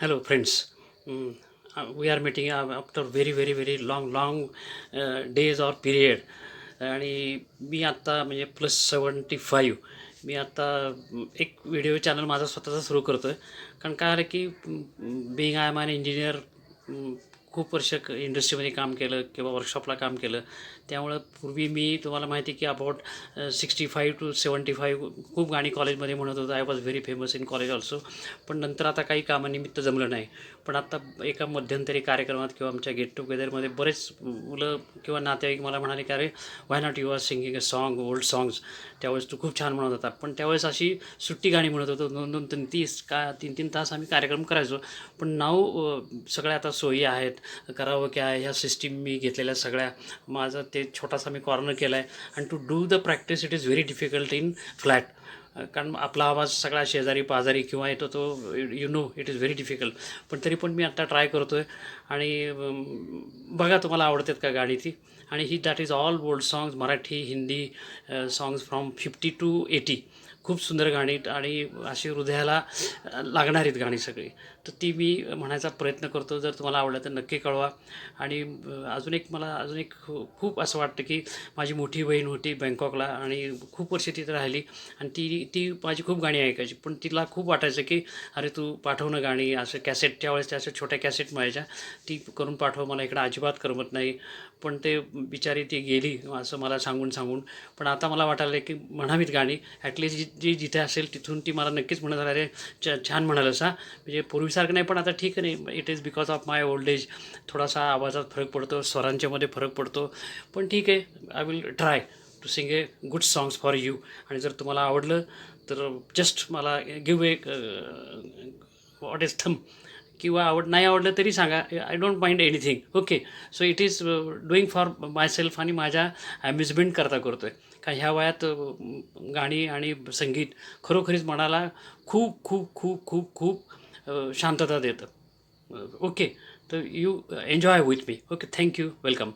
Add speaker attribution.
Speaker 1: Hello, friends. We are meeting after very long days or period. आणि मी आत्ता म्हणजे +75. मी आत्ता एक व्हिडिओ चॅनल माझा स्वतःचा सुरू करतो आहे. कारण काय आलं की being I am an engineer, खूप वर्ष इंडस्ट्रीमध्ये काम केलं किंवा वर्कशॉपला काम केलं. त्यामुळं पूर्वी मी तुम्हाला माहिती आहे की अबाउट 65 to 75 खूप गाणी कॉलेजमध्ये म्हणत होतो. I was very famous in college also. पण नंतर आता काही कामानिमित्त जमलं नाही. पण आत्ता एका मध्यंतरी कार्यक्रमात किंवा आमच्या गेट टुगेदरमध्ये बरेच मुलं किंवा नातेवाईक मला म्हणाले की अरे why not you are singing a song, old songs. त्यावेळेस तू खूप छान म्हणत होता. पण त्यावेळेस अशी सुट्टी गाणी म्हणत होतो. 2-2, 3-30 का 3-3 तास आम्ही कार्यक्रम करायचो. पण नाव सगळ्या आता सोयी आहेत, करावं आहे, ह्या सिस्टीम मी घेतलेल्या सगळ्या. माझं ते छोटासा मी कॉर्नर केला आहे. आणि to do the practice it is very difficult in flat. कारण आपला आवाज सगळा शेजारी पाजारी किंवा येतो तो, इट इज व्हेरी डिफिकल्ट. पण तरी पण मी आत्ता ट्राय करतो आहे. आणि बघा तुम्हाला आवडतात का गाणी ती. आणि that is all old songs, Marathi, Hindi songs from 50 to 80. खूप सुंदर गाणी आणि अशी हृदयाला लागणारीत गाणी सगळी. तर ती मी म्हणायचा प्रयत्न करतो. जर तुम्हाला आवडलं तर नक्की कळवा. आणि अजून एक खूप असं वाटतं की माझी मोठी बहीण होती बँकॉकला आणि खूप वर्ष तिथे राहिली. आणि ती ती माझी खूप गाणी ऐकायची. पण तिला खूप वाटायचं की अरे तू पाठव ना गाणी, असं कॅसेट, त्यावेळेस त्या अशा छोट्या कॅसेट मिळायच्या, ती करून पाठव, मला इकडं अजिबात करमत नाही. पण ते बिचारी ती गेली असं मला सांगून. पण आता मला वाटायला की म्हणावीत गाणी. ॲटलिस्ट जी जिथे असेल तिथून ती मला नक्कीच म्हणत अरे छान म्हणालंस हां. म्हणजे पूर्वीसारखं नाही, पण आता ठीक आहे. नाही, it is because of my old age. थोडासा आवाजात फरक पडतो, स्वरांच्यामध्ये फरक पडतो. पण ठीक आहे, I will try to sing a good songs for you. आणि जर तुम्हाला आवडलं तर जस्ट मला गिव्ह एक व्हॉट इज थम, किंवा नाही आवडलं तरी सांगा. I don't mind anything. Okay. So it is doing for my self आणि माझ्या ॲम्युजमेंट करतो आहे. का ह्या वयात गाणी आणि संगीत खरोखरीच मनाला खूप शांतता देतं. ओके. तर you enjoy with me. Okay. Thank you. Welcome.